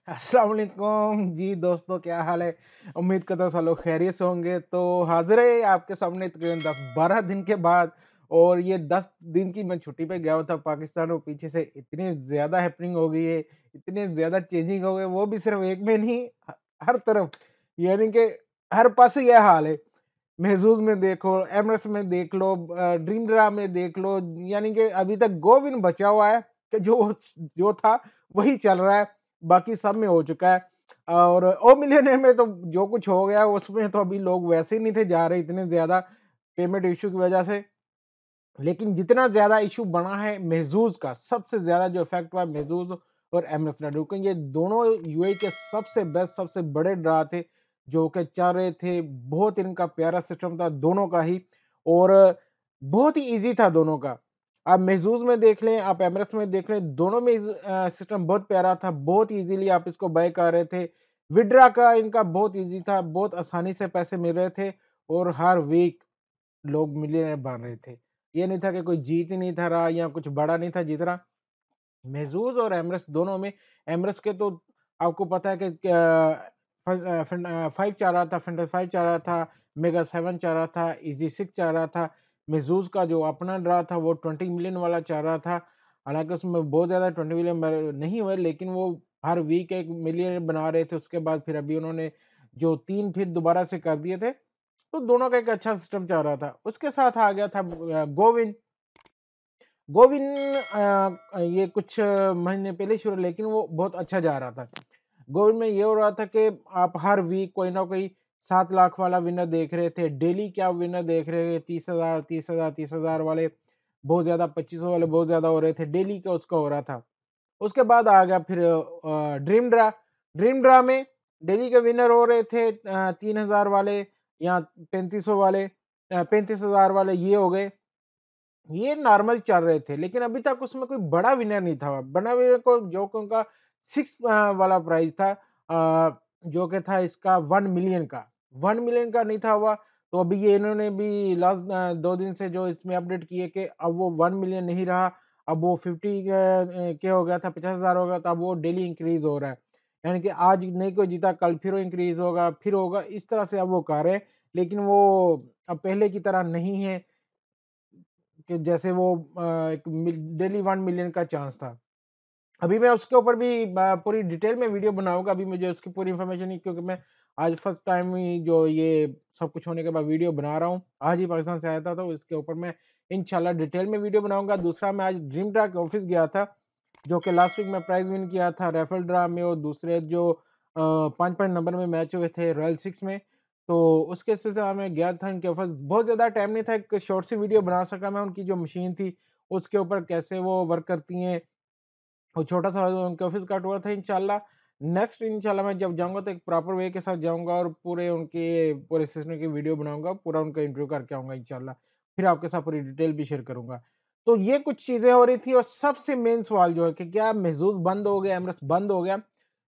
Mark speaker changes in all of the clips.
Speaker 1: अस्सलाम वालेकुम जी दोस्तों, क्या हाल है? उम्मीद करता हूँ सब लोग खैरियत से होंगे। तो हाज़िर है आपके सामने तकरीबन 10-12 दिन के बाद। और ये 10 दिन की मैं छुट्टी पे गया हुआ था पाकिस्तान, और पीछे से इतनी ज़्यादा हैपनिंग हो गई है, इतने ज़्यादा चेंजिंग हो गए, वो भी सिर्फ़ एक में नहीं, हर तरफ। यानी कि हर पासे ये हाल है। महज़ूज़ में देखो, एमरेट्स में देख लो, ड्रीम ड्रा में देख लो, यानी कि अभी तक गोविन बचा हुआ है कि जो था वही चल रहा है, बाकी सब में हो चुका है। और ओ मिलियनेयर में तो जो कुछ हो गया उसमें तो अभी लोग वैसे ही नहीं थे जा रहे इतने ज़्यादा पेमेंट इश्यू की वज़ह से। लेकिन जितना ज़्यादा इश्यू बना है महज़ूज़ का, सबसे ज़्यादा जो इफ़ेक्ट हुआ है महज़ूज़ और एमरेट्स ने, क्योंकि ये दोनों यूएई के सबसे बेस्ट, सबसे बड़े ड्रा थे, जो कि चल रहे थे। बहुत इनका प्यारा सिस्टम था दोनों का ही, और बहुत ही ईज़ी था दोनों का। आप महज़ूज़ में देख लें, आप एमरेट्स में देख लें, दोनों में सिस्टम बहुत प्यारा था, बहुत ईज़िली आप इसको बाय कर रहे थे। विथड्रॉ का इनका बहुत ईज़ी था, बहुत आसानी से पैसे मिल रहे थे, और हर वीक लोग मिलियनेयर बन रहे थे। ये नहीं था कि कोई जीत ही नहीं था रहा या कुछ बड़ा नहीं था जीत रहा। महज़ूज़ और एमरेट्स दोनों में, एमरेट्स के तो आपको पता है कि 5 चल रहा था, फैंटम 5 चल रहा था, मेगा 7 चल रहा था, ईज़ी 6 चल रहा था। महज़ूज़ का जो अपना ड्रा था वो 20 मिलियन वाला चल रहा था। हालाँकि उसमें बहुत ज़्यादा 20 मिलियन नहीं हुए, लेकिन वो हर वीक 1 मिलियन बना रहे थे। उसके बाद फिर अभी उन्होंने जो 3 फिर दोबारा से कर दिए थे, तो दोनों का एक अच्छा सिस्टम चल रहा था। उसके साथ आ गया था गोविन। गोविन ये कुछ महीने पहले शुरू, लेकिन वो बहुत अच्छा जा रहा था। गोविन में ये हो रहा था कि आप हर वीक कोई ना कोई 7 लाख वाला विनर देख रहे थे। डेली क्या विनर देख रहे थे, 30,000 30,000 30,000 वाले बहुत ज़्यादा, 2500 वाले बहुत ज़्यादा हो रहे थे। डेली का उसका हो रहा था। उसके बाद आ गया फिर ड्रीम ड्रा। ड्रीम ड्रा में डेली के विनर हो रहे थे 3,000 वाले या 3500 वाले, 35,000 वाले ये हो गए। ये नॉर्मल चल रहे थे, लेकिन अभी तक उसमें कोई बड़ा विनर नहीं था। बड़ा विनर को जो कि उनका 6 वाला प्राइज़ था, जो कि था इसका 1 मिलियन का। 1 मिलियन का नहीं था हुआ, तो अभी ये इन्होंने भी लास्ट 2 दिन से जो इसमें अपडेट किए कि अब वो 1 मिलियन नहीं रहा, अब वो 50 के हो गया था, 50,000 हो गया था, अब वो डेली इंक्रीज़ हो रहा है। यानी कि आज नहीं कोई जीता, कल फिर वो इंक्रीज़ होगा, फिर होगा, इस तरह से अब वो कर रहे हैं। लेकिन वो अब पहले की तरह नहीं है कि जैसे वो एक डेली 1 मिलियन का चांस था। अभी मैं उसके ऊपर भी पूरी डिटेल में वीडियो बनाऊँगा, अभी मुझे उसकी पूरी इन्फॉर्मेशन नहीं, क्योंकि मैं आज फर्स्ट टाइम ही जो ये सब कुछ होने के बाद वीडियो बना रहा हूँ। आज ही पाकिस्तान से आया था, तो इसके ऊपर मैं इंशाल्लाह डिटेल में वीडियो बनाऊँगा। दूसरा, मैं आज ड्रीम ड्रा के ऑफ़िस गया था, जो कि लास्ट वीक मैं प्राइज़ विन किया था रेफरल ड्रा में, और दूसरे जो 5-5 नंबर में मैच हुए थे रॉयल 6 में। तो उसके सिलसिले में गया था इनके ऑफ़िस। बहुत ज़्यादा टाइम नहीं था, एक शॉर्ट सी वीडियो बना सका मैं, उनकी जो मशीन थी, उसके ऊपर कैसे वो वर्क करती हैं, और छोटा-सा उनके ऑफ़िस का टूर था। इंशाल्लाह नेक्स्ट, इंशाल्लाह मैं जब जाऊँगा तो एक प्रॉपर वे के साथ जाऊँगा, और पूरे उनके पूरे सिस्टम की वीडियो बनाऊँगा, पूरा उनका इंटरव्यू करके आऊँगा इंशाल्लाह। फिर आपके साथ पूरी डिटेल भी शेयर करूँगा। तो ये कुछ चीज़ें हो रही थी, और सबसे मेन सवाल जो है कि क्या महज़ूज़ बंद हो गया, एमरेट्स बंद हो गया?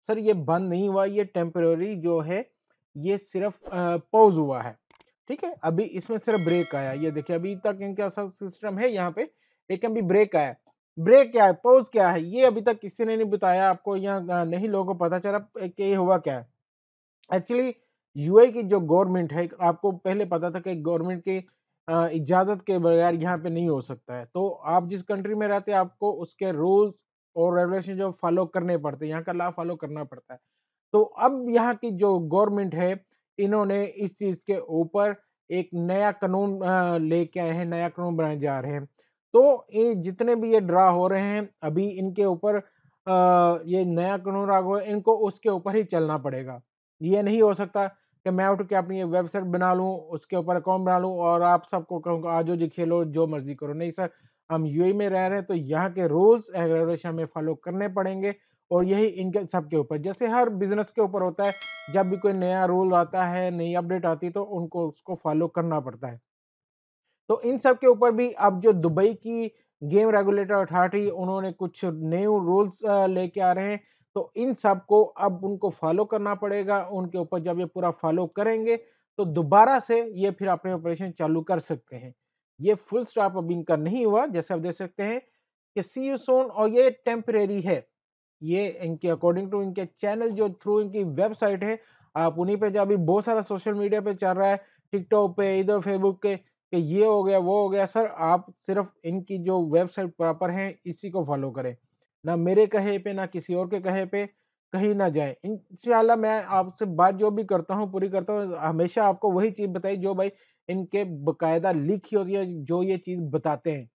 Speaker 1: सर, ये बंद नहीं हुआ, ये टेम्परेरी जो है, ये सिर्फ़ पॉज़ हुआ है। ठीक है? अभी इसमें सिर्फ़ ब्रेक आया है। ये देखिए, अभी तक इनका सब सिस्टम है यहाँ पे, लेकिन अभी ब्रेक आया है। ब्रेक क्या है, पॉज़ क्या है, ये अभी तक किसी ने नहीं बताया आपको, या नहीं लोगों को पता चला कि ये हुआ क्या है। एक्चुअली यूएई की जो गवर्नमेंट है, आपको पहले पता था कि गवर्नमेंट की इजाज़त के बगैर यहाँ पे नहीं हो सकता है। तो आप जिस कंट्री में रहते हैं, आपको उसके रूल्स और रेगुलेशन जो फॉलो करने पड़ते हैं, यहाँ का लॉ फॉलो करना पड़ता है। तो अब यहाँ की जो गवर्नमेंट है, इन्होंने इस चीज़ के ऊपर एक नया कानून लेके आए हैं, नया कानून बनाए जा रहे हैं। तो ये जितने भी ये ड्रा हो रहे हैं, अभी इनके ऊपर ये नया कानून लागू है, इनको उसके ऊपर ही चलना पड़ेगा। ये नहीं हो सकता कि मैं उठ के अपनी वेबसाइट बना लूँ, उसके ऊपर अकाउंट बना लूँ और आप सबको कहूँगा आ जाओ जी खेलो, जो मर्ज़ी करो। नहीं सर, हम यूएई में रह रहे हैं, तो यहाँ के रूल्स एंड रेगुलेशन हमें फॉलो करने पड़ेंगे, और यही इनके सबके ऊपर, जैसे हर बिज़नेस के ऊपर होता है, जब भी कोई नया रूल आता है, नई अपडेट आती है, तो उनको उसको फॉलो करना पड़ता है। तो इन सब के ऊपर भी अब जो दुबई की गेम रेगुलेटर अथॉरिटी, उन्होंने कुछ न्यू रूल्स लेके आ रहे हैं, तो इन सबको अब उनको फॉलो करना पड़ेगा। उनके ऊपर जब ये पूरा फॉलो करेंगे, तो दोबारा से ये फिर अपने ऑपरेशन चालू कर सकते हैं। ये फुल स्टॉप अब इनका नहीं हुआ, जैसे आप देख सकते हैं कि सी यू सून, और ये टेम्परेरी है। ये इनके अकॉर्डिंग टू इनके चैनल जो थ्रू इनकी वेबसाइट है, आप उन्हीं पे अभी बहुत सारा सोशल मीडिया पे चल रहा है, टिकटॉक पे, इधर फेसबुक के कि ये हो गया, वो हो गया। सर आप सिर्फ इनकी जो वेबसाइट प्रॉपर है इसी को फॉलो करें। ना मेरे कहे पे, ना किसी और के कहे पे कहीं ना जाए। इंशाल्लाह मैं आपसे बात जो भी करता हूँ, पूरी करता हूँ, हमेशा आपको वही चीज़ बताई जो भाई इनके बाकायदा लिखी होती है, जो ये चीज़ बताते हैं।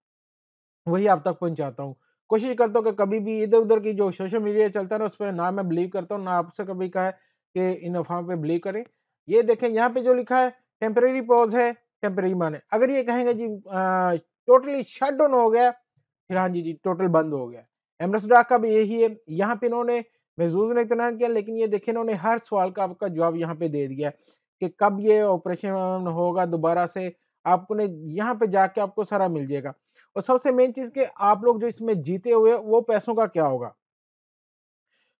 Speaker 1: वही आप तक पहुँचाता हूँ। कोशिश करता हूँ कि कभी भी इधर-उधर की जो सोशल मीडिया चलता है ना, उसपे ना मैं बिलीव करता हूँ, ना आपसे कभी कहा है कि इन अफ़वाह पे बिलीव करें। ये देखें यहाँ पे जो लिखा है टेम्परेरी पॉज़ है, टेम्परेरी माने। अगर ये कहेंगे जी टोटली शट डाउन हो गया, फिर हाँ जी, टोटल बंद हो गया। एमएस डॉक का भी यही है। यहाँ पे इन्होंने महज़ूज़ ने इतना किया, लेकिन ये देखिए इन्होंने हर सवाल का आपका जवाब यहाँ पे दे दिया कि कब ये ऑपरेशन होगा दोबारा से, आपने यहाँ पे जाके आपको सारा मिल जाएगा। और सबसे मेन चीज़ कि आप लोग जो इसमें जीते हुए वो पैसों का क्या होगा?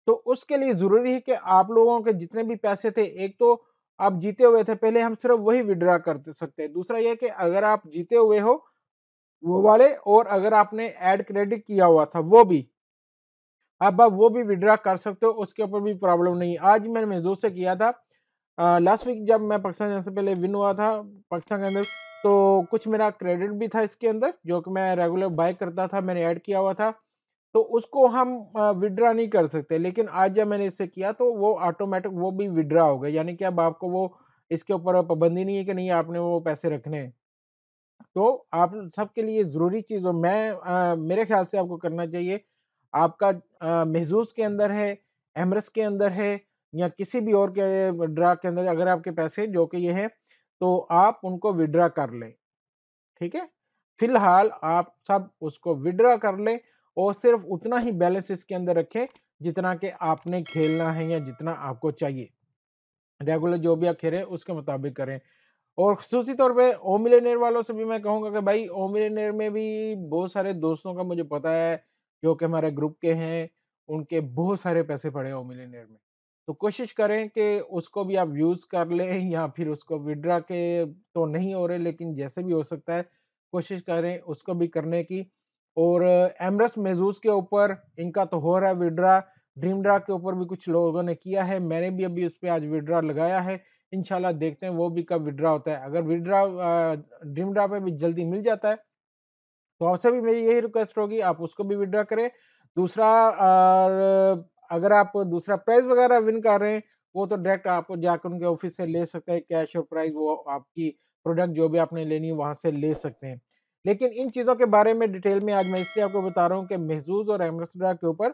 Speaker 1: तो उसके लिए ज़रूरी है कि आप लोगों के जितने भी पैसे थे, एक तो आप जीते हुए थे, पहले हम सिर्फ़ वही विथड्रॉ कर सकते हैं। दूसरा ये है कि अगर आप जीते हुए हो, वो वाले, और अगर आपने ऐड क्रेडिट किया हुआ था, वो भी। अब आप वो भी विथड्रॉ कर सकते हो, उसके ऊपर भी प्रॉब्लम नहीं है। आज मैंने महज़ूर से किया था। लास्ट वीक जब मैं पाकिस्तान जाने से पहले विन हुआ था पाकिस्तान के अंदर, तो कुछ मेरा क्रेडिट भी था इसके अंदर, जो कि मैं रेगुलर बाय करता था, मैंने ऐड किया हुआ था। तो उसको हम विथड्रॉ नहीं कर सकते, लेकिन आज जब मैंने इससे किया तो वो ऑटोमैटिक वो भी विथड्रॉ हो गए, यानी कि अब आपको वो इसके ऊपर पाबंदी नहीं है कि नहीं आपने वो पैसे रखने हैं। तो आप सबके लिए ज़रूरी चीज़, और मेरे ख़्याल से आपको करना चाहिए, आपका महज़ूज़ के अंदर है, एमरेस के अंदर है, या किसी भी और के ड्रा के अंदर अगर आपके पैसे जो कि ये हैं, तो आप उनको विथड्रॉ कर लें, ठीक है? फ़िलहाल आप सब उसको विथड्रॉ कर लें और सिर्फ़ उतना ही बैलेंस इसके अंदर रखें, जितना कि आपने खेलना है या जितना आपको चाहिए। रेगुलर जो भी आप खेल रहे हैं, उसके मुताबिक करें। और ख़ुसूसी तौर पे ओ मिलियनेयर वालों से भी मैं कहूँगा कि भाई ओ मिलियनेयर में भी बहुत सारे दोस्तों का मुझे पता है, जो कि हमारे ग्रुप के हैं, उनके बहुत सारे पैसे पड़े हैं ओ मिलियनेयर में। तो कोशिश करें कि उसको भी आप यूज़ कर लें, या फिर उसको विथड्रॉ के तो नहीं हो रहे, लेकिन जैसे भी हो सकता है, कोशिश करें उसको भी करने की। और एमरस मेहज़ूज़ के ऊपर इनका तो हो रहा है विथड्रॉ, ड्रीम ड्रा के ऊपर भी कुछ लोगों ने किया है, मैंने भी अभी उस पे आज विथड्रॉ लगाया है। इंशाल्लाह देखते हैं वो भी कब विथड्रॉ होता है। अगर विथड्रॉ ड्रीम ड्रा पे भी जल्दी मिल जाता है, तो आपसे भी मेरी यही रिक्वेस्ट होगी, आप उसको भी विथड्रॉ करें। दूसरा अगर आप दूसरा प्राइज़ वगैरह विन कर रहे हैं, वो तो डायरेक्ट आप जाकर उनके ऑफ़िस से ले सकते हैं, कैश और प्राइज़ वो आपकी प्रोडक्ट जो भी आपने लेनी है वहाँ से ले सकते हैं। लेकिन इन चीज़ों के बारे में डिटेल में आज मैं इसलिए आपको बता रहा हूँ कि महज़ूज़ और एमरेस ड्रा के ऊपर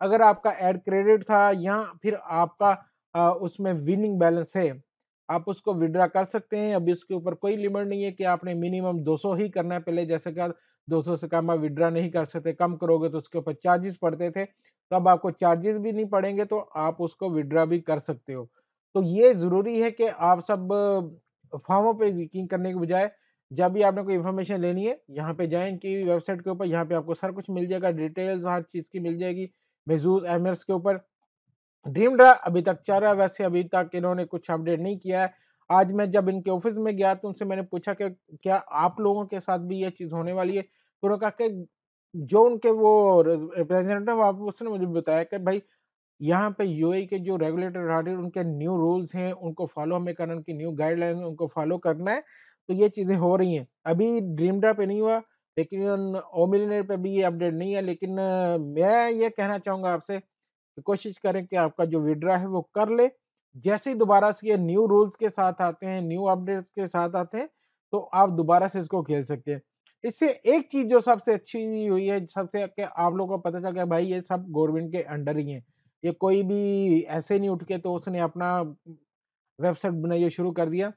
Speaker 1: अगर आपका ऐड क्रेडिट था या फिर आपका उसमें विनिंग बैलेंस है, आप उसको विथड्रॉ कर सकते हैं। अभी उसके ऊपर कोई लिमिट नहीं है कि आपने मिनिमम 200 ही करना है। पहले जैसे कि 200 से कम आप विथड्रॉ नहीं कर सकते, कम करोगे तो उसके ऊपर चार्जेस पड़ते थे। तो अब आपको चार्जेस भी नहीं पड़ेंगे, तो आप उसको विथड्रॉ भी कर सकते हो। तो ये ज़रूरी है कि आप सब अफ़वाहों पे यकीन करने के बजाय, जब भी आपने कोई इन्फॉर्मेशन लेनी है, यहाँ पे जाएँ इनकी वेबसाइट के ऊपर, यहाँ पे आपको सारा कुछ मिल जाएगा, डिटेल्स हर चीज़ की मिल जाएगी। महज़ूज़ एमएस के ऊपर ड्रीम ड्रा अभी तक चल रहा है, वैसे अभी तक इन्होंने कुछ अपडेट नहीं किया है। आज मैं जब इनके ऑफ़िस में गया तो उनसे मैंने पूछा कि क्या आप लोगों के साथ भी ये चीज़ होने वाली है? तो उन्होंने कहा कि जो उनके वो रिप्रेजेंटेटिव आप उसने मुझे बताया कि भाई यहाँ पे यूएई के जो रेगुलेटर अथॉरिटी उनके न्यू रूल्स हैं, उनको फ़ॉलो हमें करना, उनकी न्यू गाइडलाइन उनको फ़ॉलो करना है, तो ये चीज़ें हो रही हैं। अभी ड्रीम ड्रा पे नहीं हुआ, लेकिन ओ मिलियनेयर पे भी ये अपडेट नहीं है, लेकिन मैं ये कहना चाहूँगा आपसे कि कोशिश करें कि आपका जो विथड्रॉ है वो कर लें। जैसे ही दोबारा से ये न्यू रूल्स के साथ आते हैं, न्यू अपडेट्स के साथ आते हैं, तो आप दोबारा से इसको खेल सकते हैं। इससे एक चीज़ जो सबसे अच्छी हुई है, सबसे कि आप लोगों को पता चल गया भाई ये सब गवर्नमेंट के अंडर ही हैं। ये कोई भी ऐसे नहीं उठ के तो उसने अपना वेबसाइट बनाइए शुरू कर दिया।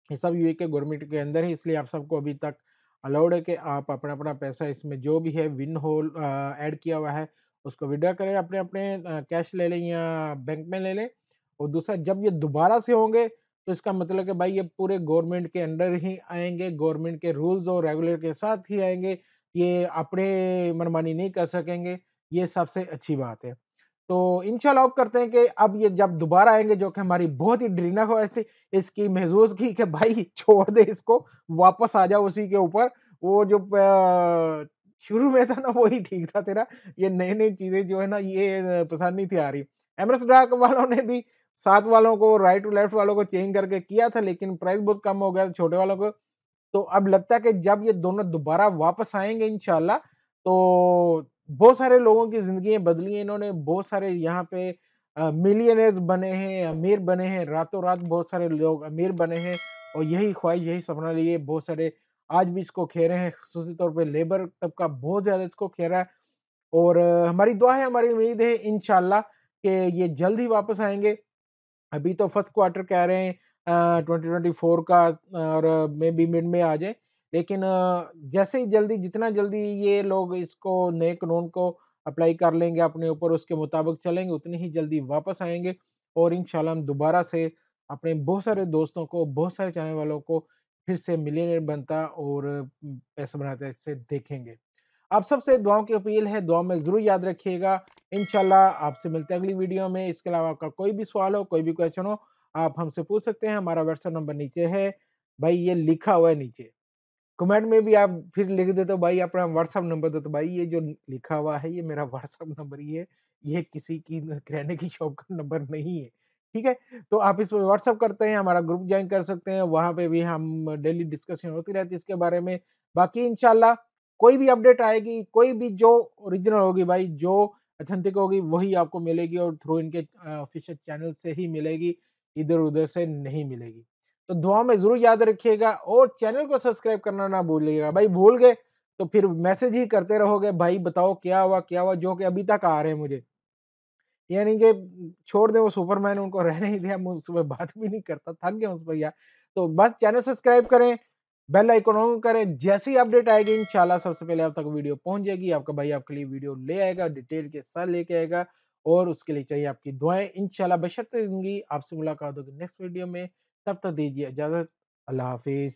Speaker 1: ये सब यूए के गवर्नमेंट के अंदर है, इसलिए आप सबको अभी तक अलाउड है कि आप अपना-अपना पैसा इसमें जो भी है ऐड किया हुआ है, उसको विथड्रॉ करें, अपने-अपने कैश ले लें या बैंक में ले लें। और दूसरा जब ये दोबारा से होंगे, तो इसका मतलब है भाई ये पूरे गवर्नमेंट के अंडर ही आएँगे, गवर्नमेंट के रूल्स और रेगुलेटर के साथ ही आएँगे, ये अपने मनमानी नहीं कर सकेंगे, ये सबसे अच्छी बात है। तो इंशाल्लाह होप करते हैं कि अब ये जब दोबारा आएँगे, जो कि हमारी बहुत ही ड्रीना ख्वाहिश थी इसकी महज़ूज़ की कि भाई छोड़ दे इसको, वापस आ जाओ उसी के ऊपर। वो जो शुरू में था ना वही ठीक था तेरा, ये नई-नई चीज़ें जो है ना ये पसंद नहीं थी आ रही। एमएस डॉक वालों ने भी साथ वालों को राइट टू लेफ्ट वालों को चेंज करके किया था लेकिन प्राइस बहुत कम हो गया था छोटे वालों को। तो अब लगता है कि जब ये दोनों दोबारा वापस आएँगे इंशाल्लाह, तो बहुत सारे लोगों की ज़िंदगियाँ बदली हैं इन्होंने, बहुत सारे यहाँ पे मिलियनेयर्स बने हैं, अमीर बने हैं, रातों-रात बहुत सारे लोग अमीर बने हैं और यही ख़्वाहिश, यही सपना लिए बहुत सारे आज भी इसको खे रहे हैं, ख़ुसूसी तौर पे लेबर तबका बहुत ज़्यादा इसको खे रहा है और हमारी दुआ है, हमारी उम्मीद है इंशाल्लाह कि ये जल्द ही वापस आएँगे। अभी तो फर्स्ट क्वार्टर कह रहे हैं 2024 का और मेबी मिड में आ जाए। लेकिन जैसे ही जल्दी जितना जल्दी ये लोग इसको नए कानून को अप्लाई कर लेंगे अपने ऊपर उसके मुताबिक चलेंगे, उतनी ही जल्दी वापस आएँगे और इंशाल्लाह हम दोबारा से अपने बहुत सारे दोस्तों को, बहुत सारे चाहने वालों को फिर से मिलियनेयर बनता और पैसा बनाते ऐसे देखेंगे। आप सबसे दुआओं की अपील है, दुआ में ज़रूर याद रखिएगा। इंशाल्लाह आपसे मिलते हैं अगली वीडियो में। इसके अलावा आपका कोई भी सवाल हो, कोई भी क्वेश्चन हो, आप हमसे पूछ सकते हैं। हमारा व्हाट्सएप नंबर नीचे है। भाई ये लिखा हुआ है नीचे। कमेंट में भी आप फिर लिख देते हो भाई अपना व्हाट्सएप नंबर दो, तो भाई ये जो लिखा हुआ है ये मेरा व्हाट्सएप नंबर ही है। ये किसी की किराने की शॉप का नंबर नहीं है। ठीक है? तो आप इस पे व्हाट्सएप करते हैं, हमारा ग्रुप जॉइन कर सकते हैं। वहाँ पे भी हम डेली डिस्कशन होती रहती है इसके बारे में। बाकी इंशाल्लाह कोई भी अपडेट आएगी, कोई भी जो ओरिजिनल होगी भाई, जो ऑथेंटिक होगी वही आपको मिलेगी और थ्रू इनके ऑफिशियल चैनल से ही मिलेगी, इधर-उधर से नहीं मिलेगी। तो दुआ में ज़रूर याद रखिएगा और चैनल को सब्सक्राइब करना ना भूलिएगा। भाई भूल गए तो फिर मैसेज ही करते रहोगे, भाई बताओ क्या हुआ, क्या हुआ? जो कि अभी तक आ रहे हैं मुझे। यानी कि छोड़ दें वो सुपरमैन उनको रहने ही दिया, मैं उसपे बात भी नहीं करता, थक गया उस भैया। तो बस चैनल सब्सक्राइब करें, बेल आइकन ऑन करें, जैसे ही अपडेट आएगी इंशाल्लाह सबसे पहले आप तक वीडियो पहुँच जाएगी। आपका भाई आपके लिए वीडियो ले आएगा, डिटेल के साथ लेके आएगा और उसके लिए चाहिए आपकी दुआएँ। इंशाल्लाह बशर्ते ज़िंदगी आपसे मुलाकात होगी नेक्स्ट वीडियो में, तब तक दीजिए इजाज़त। अल्लाह हाफ़िज़।